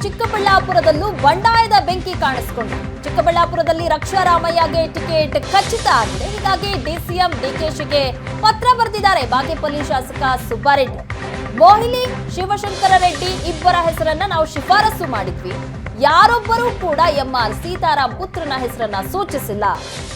ಚಿಕ್ಕಬಳ್ಳಾಪುರದಲ್ಲೂ ಬಂಡಾಯದ ಬೆಂಕಿ ಕಾಣಿಸಿಕೊಂಡಿದೆ. ಚಿಕ್ಕಬಳ್ಳಾಪುರದಲ್ಲಿ ರಕ್ಷಾ ರಾಮಯ್ಯಗೆ ಟಿಕೆಟ್ ಖಚಿತ ಆಗಿದೆ. ಹೀಗಾಗಿ ಡಿಸಿಎಂ ಡಿಕೆಶಿಗೆ ಪತ್ರ ಬರೆದಿದ್ದಾರೆ ಬಾಗೇಪಲ್ಲಿ ಶಾಸಕ ಸುಬ್ಬಾರೆಡ್ಡಿ. ಮೊಹಿಲಿ ಶಿವಶಂಕರ ರೆಡ್ಡಿ ಇಬ್ಬರ ಹೆಸರನ್ನ ನಾವು ಶಿಫಾರಸು ಮಾಡಿದ್ವಿ. ಯಾರೊಬ್ಬರೂ ಕೂಡ ಎಂಆರ್ ಸೀತಾರಾಮ್ ಪುತ್ರನ ಹೆಸರನ್ನ ಸೂಚಿಸಿಲ್ಲ.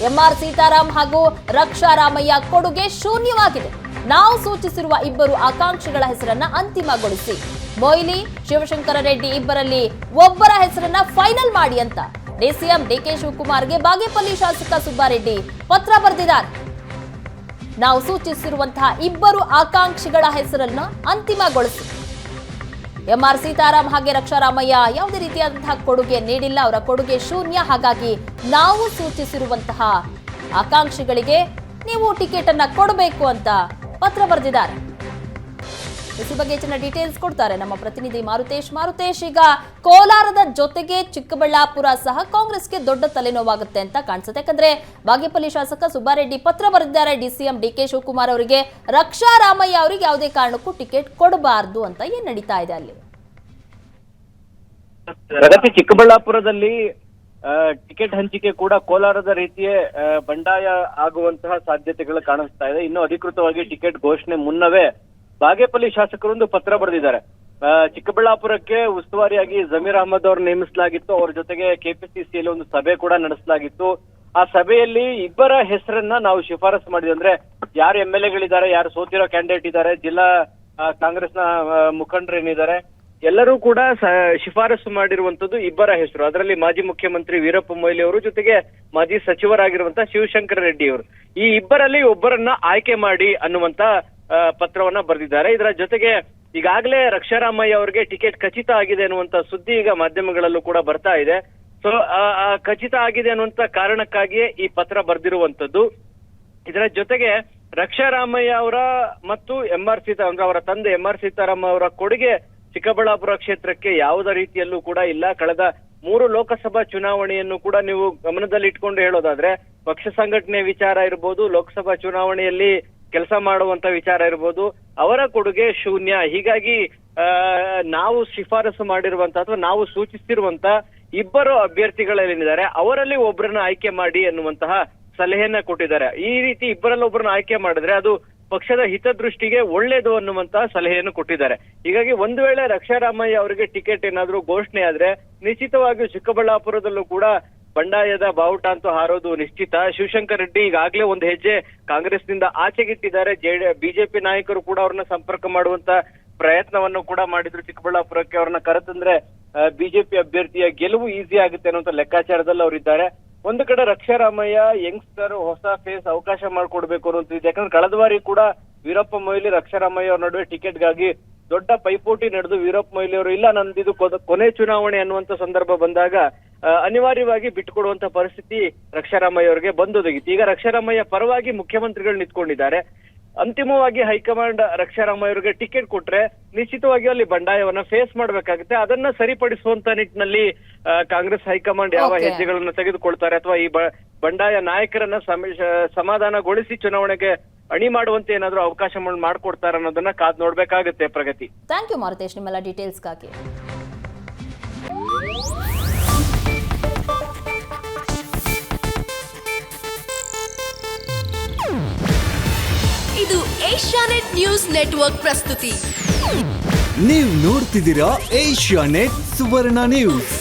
ಎಂಆರ್ ಸೀತಾರಾಮ್ ಹಾಗೂ ರಕ್ಷಾ ರಾಮಯ್ಯ ಕೊಡುಗೆ ಶೂನ್ಯವಾಗಿದೆ. ನಾವು ಸೂಚಿಸಿರುವ ಇಬ್ಬರು ಆಕಾಂಕ್ಷಿಗಳ ಹೆಸರನ್ನ ಅಂತಿಮಗೊಳಿಸಿ, ಮೊಯ್ಲಿ ಶಿವಶಂಕರ ರೆಡ್ಡಿ ಇಬ್ಬರಲ್ಲಿ ಒಬ್ಬರ ಹೆಸರನ್ನ ಫೈನಲ್ ಮಾಡಿ ಅಂತ ಡಿಸಿಎಂ ಡಿಕೆ ಶಿವಕುಮಾರ್ಗೆ ಬಾಗೇಪಲ್ಲಿ ಶಾಸಕ ಸುಬ್ಬಾರೆಡ್ಡಿ ಪತ್ರ ಬರೆದಿದ್ದಾರೆ. ನಾವು ಸೂಚಿಸಿರುವಂತಹ ಇಬ್ಬರು ಆಕಾಂಕ್ಷಿಗಳ ಹೆಸರನ್ನ ಅಂತಿಮಗೊಳಿಸಿ. ಎಂಆರ್ ಸೀತಾರಾಮ್ ಹಾಗೆ ರಕ್ಷಾ ರಾಮಯ್ಯ ಯಾವುದೇ ರೀತಿಯಾದಂತಹ ಕೊಡುಗೆ ನೀಡಿಲ್ಲ, ಅವರ ಕೊಡುಗೆ ಶೂನ್ಯ. ಹಾಗಾಗಿ ನಾವು ಸೂಚಿಸಿರುವಂತಹ ಆಕಾಂಕ್ಷಿಗಳಿಗೆ ನೀವು ಟಿಕೆಟ್ ಅನ್ನ ಕೊಡಬೇಕು ಅಂತ ಪತ್ರ ಬರೆದಿದ್ದಾರೆ. ಈ ಬಗ್ಗೆ ಹೆಚ್ಚಿನ ಡೀಟೇಲ್ಸ್ ಕೊಡ್ತಾರೆ ನಮ್ಮ ಪ್ರತಿನಿಧಿ ಮಾರುತೇಶ್. ಈಗ ಕೋಲಾರದ ಜೊತೆಗೆ ಚಿಕ್ಕಬಳ್ಳಾಪುರ ಸಹ ಕಾಂಗ್ರೆಸ್ಗೆ ದೊಡ್ಡ ತಲೆನೋವಾಗುತ್ತೆ ಅಂತ ಕಾಣಿಸುತ್ತೆ. ಯಾಕಂದ್ರೆ ಬಾಗೇಪಲ್ಲಿ ಶಾಸಕ ಸುಬ್ಬಾರೆಡ್ಡಿ ಪತ್ರ ಬರೆದಿದ್ದಾರೆ ಡಿಸಿಎಂ ಡಿಕೆ ಶಿವಕುಮಾರ್ ಅವರಿಗೆ, ರಕ್ಷಾ ರಾಮಯ್ಯ ಅವರಿಗೆ ಯಾವುದೇ ಕಾರಣಕ್ಕೂ ಟಿಕೆಟ್ ಕೊಡಬಾರದು ಅಂತ. ಏನ್ ನಡೀತಾ ಇದೆ ಅಲ್ಲಿ? ಪ್ರಗತಿ, ಚಿಕ್ಕಬಳ್ಳಾಪುರದಲ್ಲಿ ಟಿಕೆಟ್ ಹಂಚಿಕೆ ಕೂಡ ಕೋಲಾರದ ರೀತಿಯೇ ಬಂಡಾಯ ಆಗುವಂತಹ ಸಾಧ್ಯತೆಗಳು ಕಾಣಿಸ್ತಾ ಇದೆ. ಇನ್ನು ಅಧಿಕೃತವಾಗಿ ಟಿಕೆಟ್ ಘೋಷಣೆ ಮುನ್ನವೇ ಬಾಗೇಪಲ್ಲಿ ಶಾಸಕರೊಂದು ಪತ್ರ ಬರೆದಿದ್ದಾರೆ. ಚಿಕ್ಕಬಳ್ಳಾಪುರಕ್ಕೆ ಉಸ್ತುವಾರಿಯಾಗಿ ಜಮೀರ್ ಅಹಮದ್ ಅವ್ರು ನೇಮಿಸಲಾಗಿತ್ತು. ಅವ್ರ ಜೊತೆಗೆ ಕೆಪಿಸಿಸಿಯಲ್ಲಿ ಒಂದು ಸಭೆ ಕೂಡ ನಡೆಸಲಾಗಿತ್ತು. ಆ ಸಭೆಯಲ್ಲಿ ಇಬ್ಬರ ಹೆಸರನ್ನ ನಾವು ಶಿಫಾರಸು ಮಾಡಿದ್ವಿ. ಅಂದ್ರೆ ಯಾರು MLA ಗಳಿದ್ದಾರೆ, ಯಾರು ಸೋತಿರೋ ಕ್ಯಾಂಡಿಡೇಟ್ ಇದ್ದಾರೆ, ಜಿಲ್ಲಾ ಕಾಂಗ್ರೆಸ್ನ ಮುಖಂಡರೇನಿದ್ದಾರೆ, ಎಲ್ಲರೂ ಕೂಡ ಶಿಫಾರಸು ಮಾಡಿರುವಂತದ್ದು ಇಬ್ಬರ ಹೆಸರು. ಅದರಲ್ಲಿ ಮಾಜಿ ಮುಖ್ಯಮಂತ್ರಿ ವೀರಪ್ಪ ಮೊಯ್ಲಿ ಅವರು, ಜೊತೆಗೆ ಮಾಜಿ ಸಚಿವರಾಗಿರುವಂತಹ ಶಿವಶಂಕರ ರೆಡ್ಡಿ ಅವರು. ಈ ಇಬ್ಬರಲ್ಲಿ ಒಬ್ಬರನ್ನ ಆಯ್ಕೆ ಮಾಡಿ ಅನ್ನುವಂತ ಪತ್ರವನ್ನ ಬರೆದಿದ್ದಾರೆ. ಇದರ ಜೊತೆಗೆ ಈಗಾಗಲೇ ರಕ್ಷಾ ರಾಮಯ್ಯ ಅವರಿಗೆ ಟಿಕೆಟ್ ಖಚಿತ ಆಗಿದೆ ಅನ್ನುವಂತ ಸುದ್ದಿ ಈಗ ಮಾಧ್ಯಮಗಳಲ್ಲೂ ಕೂಡ ಬರ್ತಾ ಇದೆ. ಸೊ ಖಚಿತ ಆಗಿದೆ ಅನ್ನುವಂತ ಕಾರಣಕ್ಕಾಗಿಯೇ ಈ ಪತ್ರ ಬರೆದಿರುವಂತದ್ದು. ಇದರ ಜೊತೆಗೆ ರಕ್ಷಾ ರಾಮಯ್ಯ ಅವರ ಮತ್ತು ಎಂಆರ್ ಸೀತಾರಾಮ್ ಅವರ ತಂದೆ ಎಂಆರ್ ಸೀತಾರಾಮ್ ಅವರ ಕೊಡುಗೆ ಚಿಕ್ಕಬಳ್ಳಾಪುರ ಕ್ಷೇತ್ರಕ್ಕೆ ಯಾವುದೇ ರೀತಿಯಲ್ಲೂ ಕೂಡ ಇಲ್ಲ. ಕಳೆದ 3 ಲೋಕಸಭಾ ಚುನಾವಣೆಯನ್ನು ಕೂಡ ನೀವು ಗಮನದಲ್ಲಿ ಇಟ್ಕೊಂಡು ಹೇಳೋದಾದ್ರೆ, ಪಕ್ಷ ಸಂಘಟನೆ ವಿಚಾರ ಇರ್ಬೋದು, ಲೋಕಸಭಾ ಚುನಾವಣೆಯಲ್ಲಿ ಕೆಲಸ ಮಾಡುವಂತ ವಿಚಾರ ಇರ್ಬೋದು, ಅವರ ಕೊಡುಗೆ ಶೂನ್ಯ. ಹೀಗಾಗಿ ನಾವು ಶಿಫಾರಸು ಮಾಡಿರುವಂತ ಅಥವಾ ನಾವು ಸೂಚಿಸಿರುವಂತ ಇಬ್ಬರು ಅಭ್ಯರ್ಥಿಗಳೇನಿದ್ದಾರೆ ಅವರಲ್ಲಿ ಒಬ್ಬರನ್ನ ಆಯ್ಕೆ ಮಾಡಿ ಅನ್ನುವಂತಹ ಸಲಹೆಯನ್ನ ಕೊಟ್ಟಿದ್ದಾರೆ. ಈ ರೀತಿ ಇಬ್ಬರಲ್ಲಿ ಒಬ್ಬರನ್ನ ಆಯ್ಕೆ ಮಾಡಿದ್ರೆ ಅದು ಪಕ್ಷದ ಹಿತದೃಷ್ಟಿಗೆ ಒಳ್ಳೇದು ಅನ್ನುವಂತಹ ಸಲಹೆಯನ್ನು ಕೊಟ್ಟಿದ್ದಾರೆ. ಹೀಗಾಗಿ ಒಂದು ವೇಳೆ ರಕ್ಷಾ ರಾಮಯ್ಯ ಅವರಿಗೆ ಟಿಕೆಟ್ ಏನಾದ್ರೂ ಘೋಷಣೆ ಆದ್ರೆ ನಿಶ್ಚಿತವಾಗಿಯೂ ಚಿಕ್ಕಬಳ್ಳಾಪುರದಲ್ಲೂ ಕೂಡ ಬಂಡಾಯದ ಬಾವುಟ ಅಂತೂ ಹಾರೋದು ನಿಶ್ಚಿತ. ಶಿವಶಂಕರ್ ರೆಡ್ಡಿ ಈಗಾಗಲೇ ಒಂದು ಹೆಜ್ಜೆ ಕಾಂಗ್ರೆಸ್ನಿಂದ ಆಚೆಗಿಟ್ಟಿದ್ದಾರೆ. ಬಿಜೆಪಿ ನಾಯಕರು ಕೂಡ ಅವ್ರನ್ನ ಸಂಪರ್ಕ ಮಾಡುವಂತ ಪ್ರಯತ್ನವನ್ನು ಕೂಡ ಮಾಡಿದ್ರು. ಚಿಕ್ಕಬಳ್ಳಾಪುರಕ್ಕೆ ಅವ್ರನ್ನ ಕರೆತಂದ್ರೆ ಬಿಜೆಪಿ ಅಭ್ಯರ್ಥಿಯ ಗೆಲುವು ಈಸಿ ಆಗುತ್ತೆ ಅನ್ನುವಂತ ಲೆಕ್ಕಾಚಾರದಲ್ಲಿ ಅವರಿದ್ದಾರೆ. ಒಂದು ಕಡೆ ರಕ್ಷಾ ರಾಮಯ್ಯ ಯಂಗ್ಸ್ಟರ್ ಹೊಸ ಫೇಸ್ ಅವಕಾಶ ಮಾಡ್ಕೊಡ್ಬೇಕು ಅನ್ನೋದು. ಯಾಕಂದ್ರೆ ಕಳೆದ ಬಾರಿ ಕೂಡ ವೀರಪ್ಪ ಮೊಯ್ಲಿ ರಕ್ಷಾ ರಾಮಯ್ಯ ಅವ್ರ ನಡುವೆ ಟಿಕೆಟ್ಗಾಗಿ ದೊಡ್ಡ ಪೈಪೋಟಿ ನಡೆದು ವೀರಪ್ಪ ಮೊಯ್ಲಿ ಅವರು ಇಲ್ಲ ನಂದಿದು ಕೊನೆ ಚುನಾವಣೆ ಅನ್ನುವಂತ ಸಂದರ್ಭ ಬಂದಾಗ ಅನಿವಾರ್ಯವಾಗಿ ಬಿಟ್ಟುಕೊಡುವಂತ ಪರಿಸ್ಥಿತಿ ರಕ್ಷಾ ರಾಮಯ್ಯ ಅವರಿಗೆ ಬಂದೊದಗಿತ್ತು. ಈಗ ರಕ್ಷಾ ರಾಮಯ್ಯ ಪರವಾಗಿ ಮುಖ್ಯಮಂತ್ರಿಗಳು ನಿಂತ್ಕೊಂಡಿದ್ದಾರೆ. ಅಂತಿಮವಾಗಿ ಹೈಕಮಾಂಡ್ ರಕ್ಷಾ ರಾಮಯ್ಯ ಅವರಿಗೆ ಟಿಕೆಟ್ ಕೊಟ್ರೆ ನಿಶ್ಚಿತವಾಗಿ ಅಲ್ಲಿ ಬಂಡಾಯವನ್ನ ಫೇಸ್ ಮಾಡ್ಬೇಕಾಗುತ್ತೆ. ಅದನ್ನ ಸರಿಪಡಿಸುವಂತ ನಿಟ್ಟಿನಲ್ಲಿ ಕಾಂಗ್ರೆಸ್ ಹೈಕಮಾಂಡ್ ಯಾವ ಹೆಜ್ಜೆಗಳನ್ನ ತೆಗೆದುಕೊಳ್ತಾರೆ ಅಥವಾ ಈ ಬಂಡಾಯ ನಾಯಕರನ್ನ ಸಮಾಧಾನಗೊಳಿಸಿ ಚುನಾವಣೆಗೆ ಅಣಿ ಮಾಡುವಂತೆ ಏನಾದ್ರೂ ಅವಕಾಶ ಮಾಡ್ಕೊಡ್ತಾರೆ ಅನ್ನೋದನ್ನ ಕಾದ್ ನೋಡ್ಬೇಕಾಗುತ್ತೆ. ಪ್ರಗತಿ, ಥ್ಯಾಂಕ್ ಯು ಮಾರುತೇಶ್ ನಿಮ್ಮೆಲ್ಲ ಡೀಟೇಲ್ಸ್ಗಾಗಿ. ಇದು ಏಷ್ಯಾನೆಟ್ ನ್ಯೂಸ್ ನೆಟ್ವರ್ಕ್ ಪ್ರಸ್ತುತಿ. ನೀವು ನೋಡ್ತಿದ್ದೀರಾ ಏಷ್ಯಾನೆಟ್ ಸುವರ್ಣ ನ್ಯೂಸ್.